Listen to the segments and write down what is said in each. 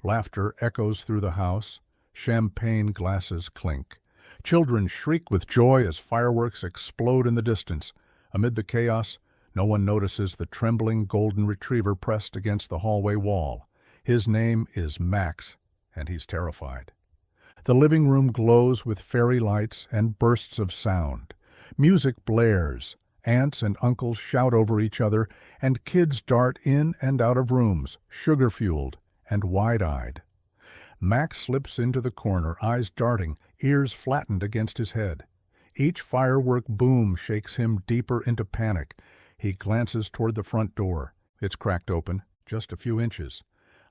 Laughter echoes through the house. Champagne glasses clink. Children shriek with joy as fireworks explode in the distance. Amid the chaos, no one notices the trembling golden retriever pressed against the hallway wall. His name is Max, and he's terrified. The living room glows with fairy lights and bursts of sound. Music blares. Aunts and uncles shout over each other, and kids dart in and out of rooms, sugar-fueled and wide-eyed. Max slips into the corner, eyes darting, ears flattened against his head. Each firework boom shakes him deeper into panic. He glances toward the front door. It's cracked open, just a few inches.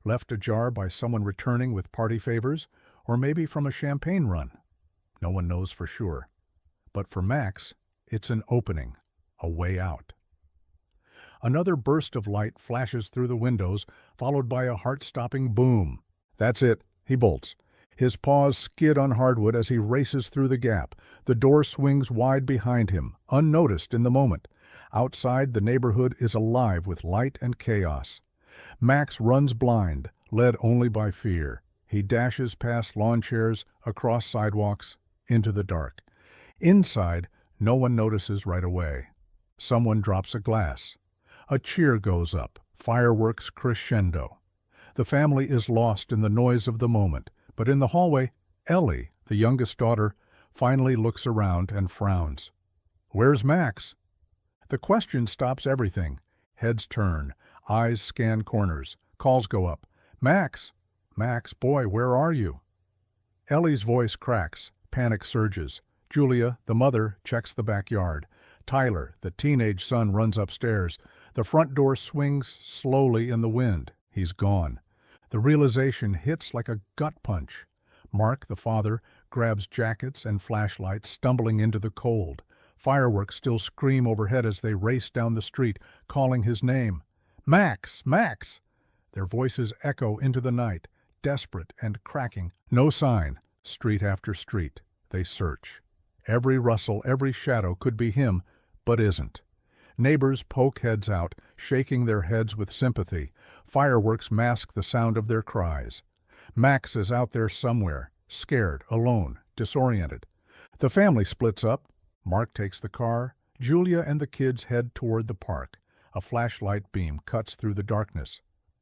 Left ajar by someone returning with party favors, or maybe from a champagne run. No one knows for sure. But for Max, it's an opening, a way out. Another burst of light flashes through the windows, followed by a heart-stopping boom. That's it. He bolts. His paws skid on hardwood as he races through the gap. The door swings wide behind him, unnoticed in the moment. Outside, the neighborhood is alive with light and chaos. Max runs blind, led only by fear. He dashes past lawn chairs, across sidewalks, into the dark. Inside, no one notices right away. Someone drops a glass. A cheer goes up, fireworks crescendo. The family is lost in the noise of the moment, but in the hallway, Ellie, the youngest daughter, finally looks around and frowns. "Where's Max?" The question stops everything. Heads turn, eyes scan corners, calls go up. "Max! Max, boy, where are you?" Ellie's voice cracks, panic surges. Julia, the mother, checks the backyard. Tyler, the teenage son, runs upstairs. The front door swings slowly in the wind. He's gone. The realization hits like a gut punch. Mark, the father, grabs jackets and flashlights, stumbling into the cold. Fireworks still scream overhead as they race down the street, calling his name. "Max! Max!" Their voices echo into the night, desperate and cracking. No sign. Street after street. They search. Every rustle, every shadow could be him, but isn't. Neighbors poke heads out, shaking their heads with sympathy. Fireworks mask the sound of their cries. Max is out there somewhere, scared, alone, disoriented. The family splits up. Mark takes the car. Julia and the kids head toward the park. A flashlight beam cuts through the darkness.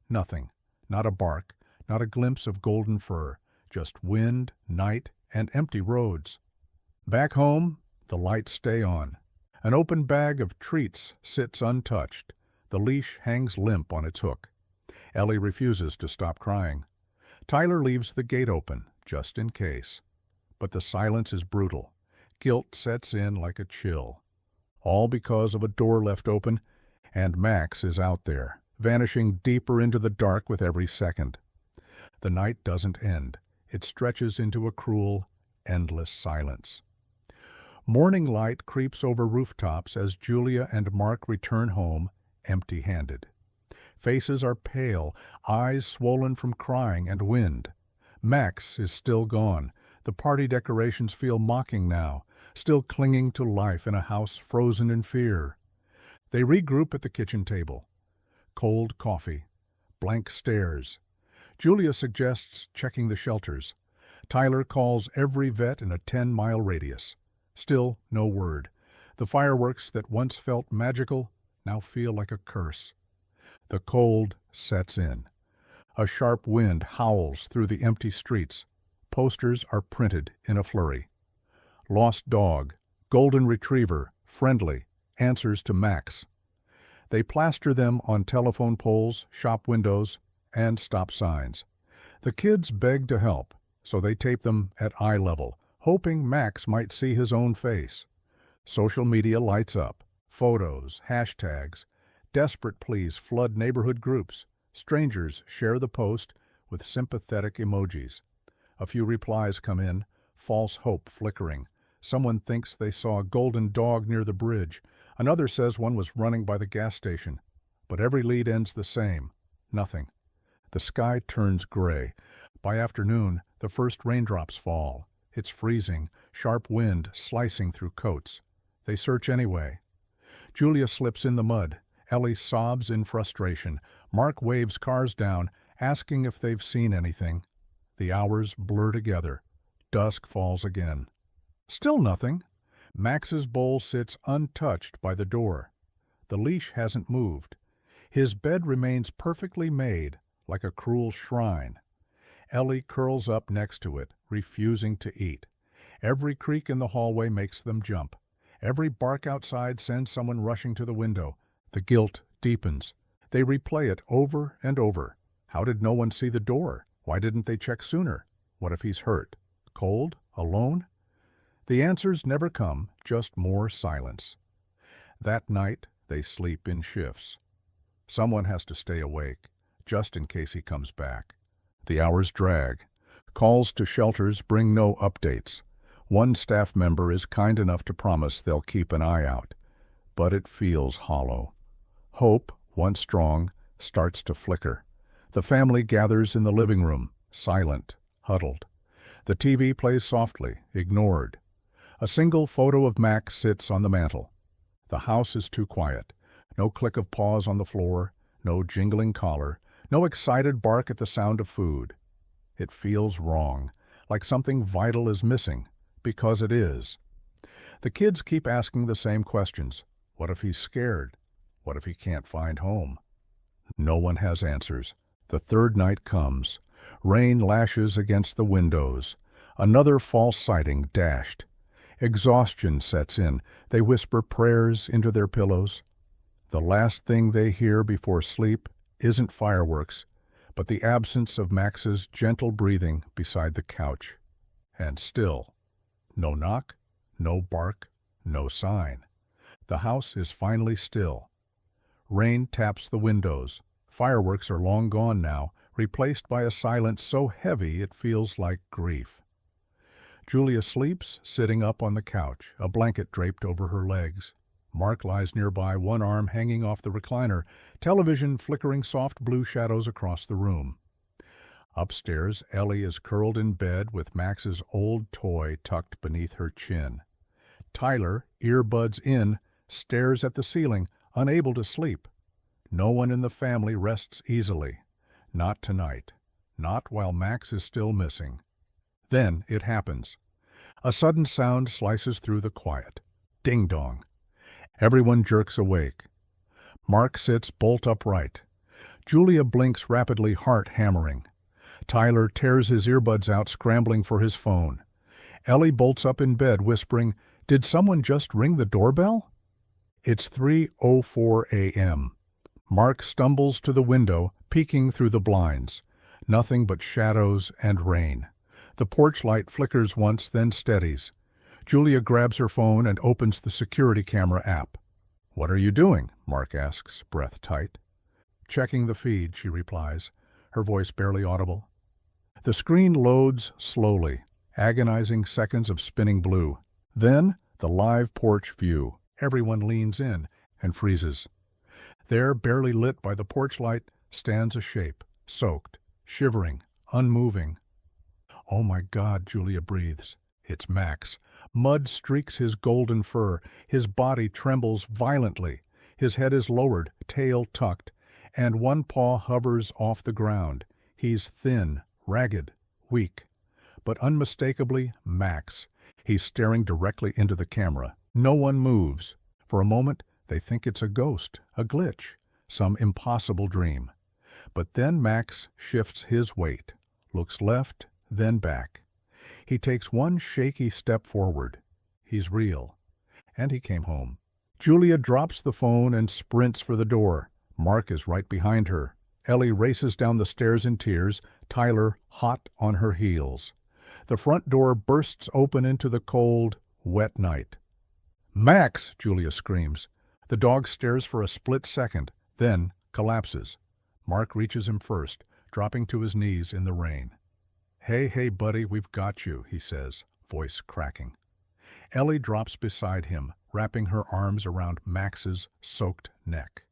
Nothing. Not a bark, not a glimpse of golden fur. Just wind, night, and empty roads. Back home, the lights stay on. An open bag of treats sits untouched. The leash hangs limp on its hook. Ellie refuses to stop crying. Tyler leaves the gate open, just in case. But the silence is brutal. Guilt sets in like a chill. All because of a door left open, and Max is out there, vanishing deeper into the dark with every second. The night doesn't end. It stretches into a cruel, endless silence. Morning light creeps over rooftops as Julia and Mark return home, empty-handed. Faces are pale, eyes swollen from crying and wind. Max is still gone. The party decorations feel mocking now, still clinging to life in a house frozen in fear. They regroup at the kitchen table. Cold coffee, blank stares. Julia suggests checking the shelters. Tyler calls every vet in a 10-mile radius. Still no word. The fireworks that once felt magical now feel like a curse. The cold sets in. A sharp wind howls through the empty streets. Posters are printed in a flurry. Lost dog, golden retriever, friendly, answers to Max. They plaster them on telephone poles, shop windows, and stop signs. The kids beg to help, so they tape them at eye level, hoping Max might see his own face. Social media lights up. Photos, hashtags. Desperate pleas flood neighborhood groups. Strangers share the post with sympathetic emojis. A few replies come in, false hope flickering. Someone thinks they saw a golden dog near the bridge. Another says one was running by the gas station. But every lead ends the same. Nothing. The sky turns gray. By afternoon, the first raindrops fall. It's freezing, sharp wind slicing through coats. They search anyway. Julia slips in the mud. Ellie sobs in frustration. Mark waves cars down, asking if they've seen anything. The hours blur together. Dusk falls again. Still nothing. Max's bowl sits untouched by the door. The leash hasn't moved. His bed remains perfectly made, like a cruel shrine. Ellie curls up next to it, refusing to eat. Every creak in the hallway makes them jump. Every bark outside sends someone rushing to the window. The guilt deepens. They replay it over and over. How did no one see the door? Why didn't they check sooner? What if he's hurt? Cold? Alone? The answers never come, just more silence. That night, they sleep in shifts. Someone has to stay awake, just in case he comes back. The hours drag. Calls to shelters bring no updates. One staff member is kind enough to promise they'll keep an eye out. But it feels hollow. Hope, once strong, starts to flicker. The family gathers in the living room, silent, huddled. The TV plays softly, ignored. A single photo of Max sits on the mantel. The house is too quiet. No click of paws on the floor, no jingling collar, no excited bark at the sound of food. It feels wrong, like something vital is missing, because it is. The kids keep asking the same questions. What if he's scared? What if he can't find home? No one has answers. The third night comes. Rain lashes against the windows. Another false sighting dashed. Exhaustion sets in. They whisper prayers into their pillows. The last thing they hear before sleep isn't fireworks, but the absence of Max's gentle breathing beside the couch. And still, no knock, no bark, no sign. The house is finally still. Rain taps the windows. Fireworks are long gone now, replaced by a silence so heavy it feels like grief. Julia sleeps, sitting up on the couch, a blanket draped over her legs. Mark lies nearby, one arm hanging off the recliner, television flickering soft blue shadows across the room. Upstairs, Ellie is curled in bed with Max's old toy tucked beneath her chin. Tyler, earbuds in, stares at the ceiling, unable to sleep. No one in the family rests easily. Not tonight. Not while Max is still missing. Then it happens. A sudden sound slices through the quiet. Ding-dong. Everyone jerks awake. Mark sits bolt upright. Julia blinks rapidly, heart hammering. Tyler tears his earbuds out, scrambling for his phone. Ellie bolts up in bed, whispering, "Did someone just ring the doorbell?" It's 3:04 a.m. Mark stumbles to the window, peeking through the blinds. Nothing but shadows and rain. The porch light flickers once, then steadies. Julia grabs her phone and opens the security camera app. "What are you doing?" Mark asks, breath tight. "Checking the feed," she replies, her voice barely audible. The screen loads slowly, agonizing seconds of spinning blue. Then, the live porch view. Everyone leans in and freezes. There, barely lit by the porch light, stands a shape, soaked, shivering, unmoving. "Oh my God," Julia breathes. It's Max. Mud streaks his golden fur. His body trembles violently. His head is lowered, tail tucked, and one paw hovers off the ground. He's thin, ragged, weak, but unmistakably Max. He's staring directly into the camera. No one moves. For a moment, they think it's a ghost, a glitch, some impossible dream. But then Max shifts his weight, looks left, then back. He takes one shaky step forward. He's real. And he came home. Julia drops the phone and sprints for the door. Mark is right behind her. Ellie races down the stairs in tears, Tyler hot on her heels. The front door bursts open into the cold, wet night. "Max!" Julia screams. The dog stares for a split second, then collapses. Mark reaches him first, dropping to his knees in the rain. Hey, buddy, we've got you," he says, voice cracking. Ellie drops beside him, wrapping her arms around Max's soaked neck.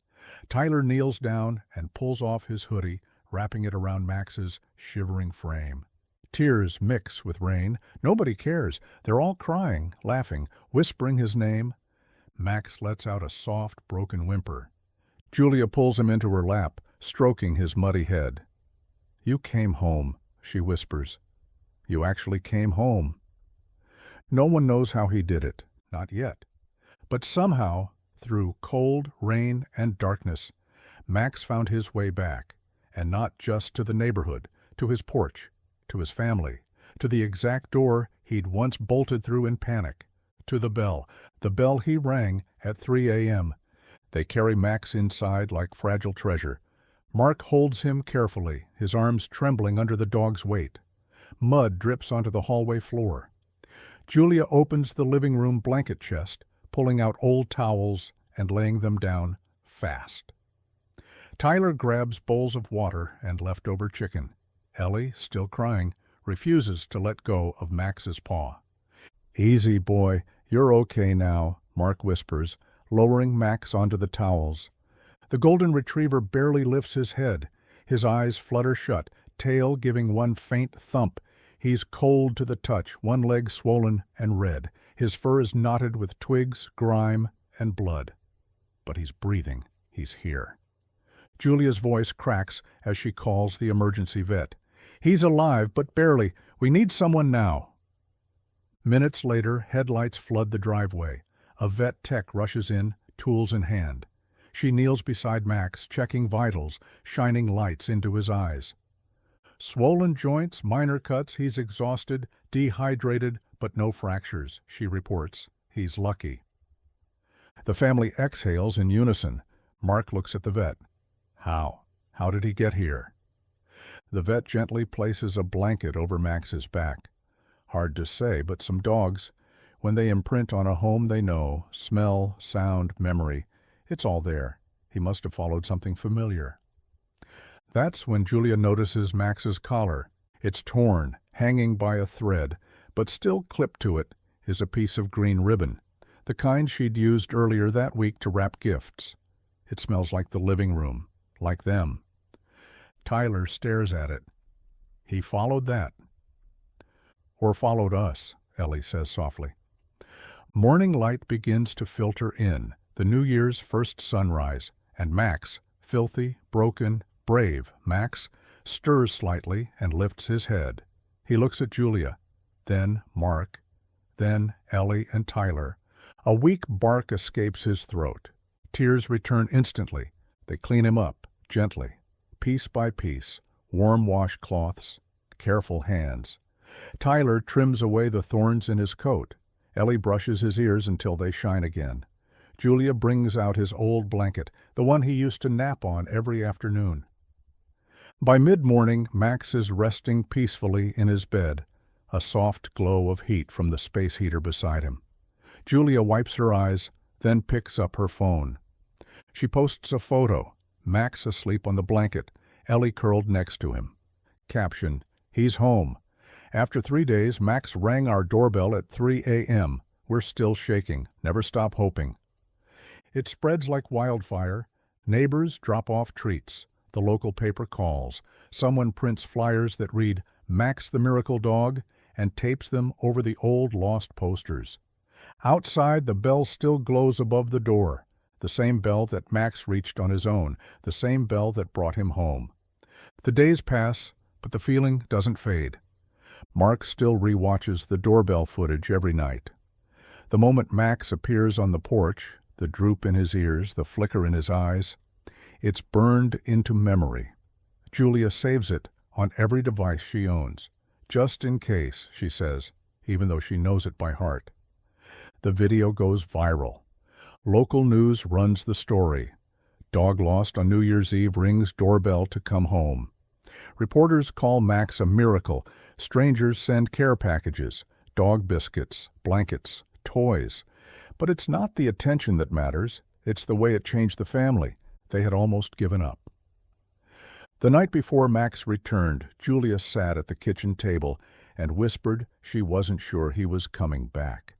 Tyler kneels down and pulls off his hoodie, wrapping it around Max's shivering frame. Tears mix with rain. Nobody cares. They're all crying, laughing, whispering his name. Max lets out a soft, broken whimper. Julia pulls him into her lap, stroking his muddy head. "You came home," she whispers. "You actually came home." No one knows how he did it, not yet. But somehow, through cold, rain, and darkness, Max found his way back, and not just to the neighborhood, to his porch, to his family, to the exact door he'd once bolted through in panic, to the bell he rang at 3 a.m. They carry Max inside like fragile treasure. Mark holds him carefully, his arms trembling under the dog's weight. Mud drips onto the hallway floor. Julia opens the living room blanket chest, pulling out old towels and laying them down fast. Tyler grabs bowls of water and leftover chicken. Ellie, still crying, refuses to let go of Max's paw. "Easy, boy, you're okay now," Mark whispers, lowering Max onto the towels. The golden retriever barely lifts his head. His eyes flutter shut, tail giving one faint thump. He's cold to the touch, one leg swollen and red. His fur is knotted with twigs, grime, and blood. But he's breathing. He's here. Julia's voice cracks as she calls the emergency vet. "He's alive, but barely. We need someone now." Minutes later, headlights flood the driveway. A vet tech rushes in, tools in hand. She kneels beside Max, checking vitals, shining lights into his eyes. "Swollen joints, minor cuts, he's exhausted, dehydrated, but no fractures," she reports. "He's lucky." The family exhales in unison. Mark looks at the vet. "How? How did he get here?" The vet gently places a blanket over Max's back. "Hard to say, but some dogs, when they imprint on a home they know, smell, sound, memory, it's all there. He must have followed something familiar." That's when Julia notices Max's collar. It's torn, hanging by a thread, but still clipped to it is a piece of green ribbon, the kind she'd used earlier that week to wrap gifts. It smells like the living room, like them. Tyler stares at it. "He followed that." "Or followed us," Ellie says softly. Morning light begins to filter in, the New Year's first sunrise, and Max, filthy, broken, brave Max, stirs slightly and lifts his head. He looks at Julia, then Mark, then Ellie and Tyler. A weak bark escapes his throat. Tears return instantly. They clean him up, gently, piece by piece, warm washcloths, careful hands. Tyler trims away the thorns in his coat. Ellie brushes his ears until they shine again. Julia brings out his old blanket, the one he used to nap on every afternoon. By mid-morning, Max is resting peacefully in his bed, a soft glow of heat from the space heater beside him. Julia wipes her eyes, then picks up her phone. She posts a photo, Max asleep on the blanket, Ellie curled next to him. Caption, "He's home. After 3 days, Max rang our doorbell at 3 a.m. We're still shaking, never stop hoping." It spreads like wildfire. Neighbors drop off treats. The local paper calls. Someone prints flyers that read, "Max the Miracle Dog," and tapes them over the old lost posters. Outside, the bell still glows above the door. The same bell that Max reached on his own. The same bell that brought him home. The days pass, but the feeling doesn't fade. Mark still rewatches the doorbell footage every night. The moment Max appears on the porch, the droop in his ears, the flicker in his eyes, it's burned into memory. Julia saves it on every device she owns. Just in case, she says, even though she knows it by heart. The video goes viral. Local news runs the story. Dog lost on New Year's Eve rings doorbell to come home. Reporters call Max a miracle. Strangers send care packages, dog biscuits, blankets, toys. But it's not the attention that matters. It's the way it changed the family. They had almost given up. The night before Max returned, Julia sat at the kitchen table and whispered she wasn't sure he was coming back.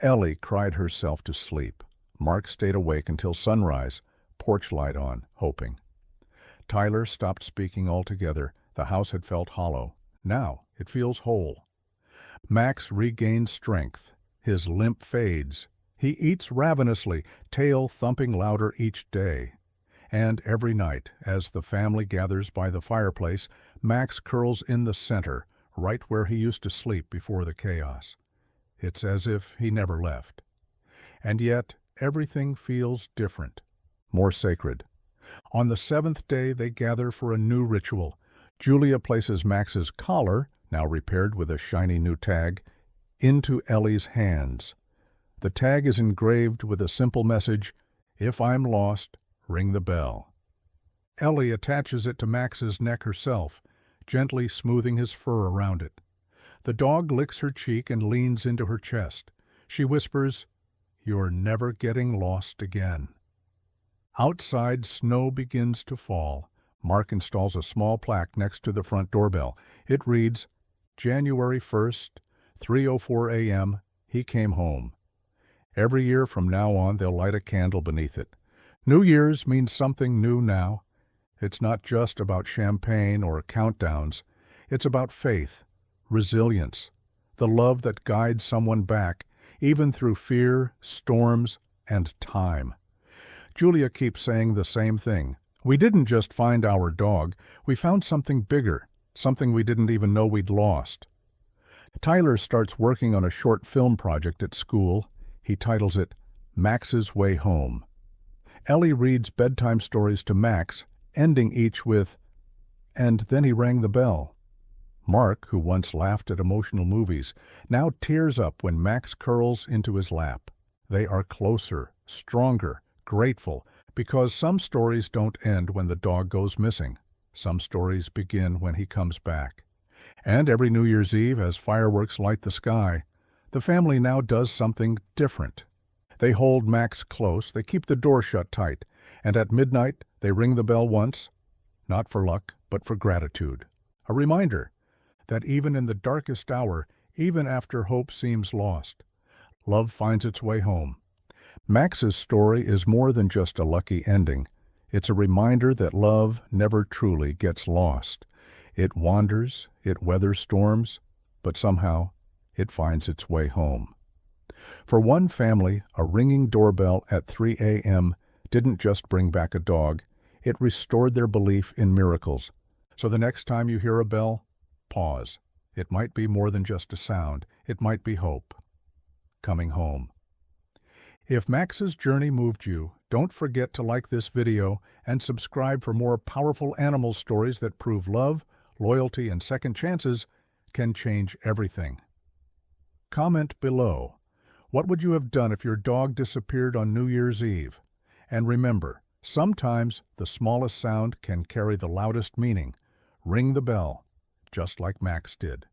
Ellie cried herself to sleep. Mark stayed awake until sunrise, porch light on, hoping. Tyler stopped speaking altogether. The house had felt hollow. Now it feels whole. Max regains strength. His limp fades. He eats ravenously, tail thumping louder each day. And every night, as the family gathers by the fireplace, Max curls in the center, right where he used to sleep before the chaos. It's as if he never left. And yet, everything feels different, more sacred. On the seventh day, they gather for a new ritual. Julia places Max's collar, now repaired with a shiny new tag, into Ellie's hands. The tag is engraved with a simple message, "If I'm lost, ring the bell." Ellie attaches it to Max's neck herself, gently smoothing his fur around it. The dog licks her cheek and leans into her chest. She whispers, "You're never getting lost again." Outside, snow begins to fall. Mark installs a small plaque next to the front doorbell. It reads, January 1st, 3:04 a.m., he came home. Every year from now on, they'll light a candle beneath it. New Year's means something new now. It's not just about champagne or countdowns. It's about faith, resilience, the love that guides someone back, even through fear, storms, and time. Julia keeps saying the same thing. We didn't just find our dog, we found something bigger, something we didn't even know we'd lost. Tyler starts working on a short film project at school. He titles it Max's Way Home. Ellie reads bedtime stories to Max, ending each with, "And then he rang the bell." Mark, who once laughed at emotional movies, now tears up when Max curls into his lap. They are closer, stronger, grateful, because some stories don't end when the dog goes missing. Some stories begin when he comes back. And every New Year's Eve, as fireworks light the sky, the family now does something different. They hold Max close, they keep the door shut tight, and at midnight they ring the bell once, not for luck, but for gratitude. A reminder that even in the darkest hour, even after hope seems lost, love finds its way home. Max's story is more than just a lucky ending. It's a reminder that love never truly gets lost. It wanders, it weathers storms, but somehow it finds its way home. For one family, a ringing doorbell at 3 a.m. didn't just bring back a dog, it restored their belief in miracles. So the next time you hear a bell, pause. It might be more than just a sound. It might be hope. Coming home. If Max's journey moved you, don't forget to like this video and subscribe for more powerful animal stories that prove love, loyalty, and second chances can change everything. Comment below. What would you have done if your dog disappeared on New Year's Eve? And remember, sometimes the smallest sound can carry the loudest meaning. Ring the bell, just like Max did.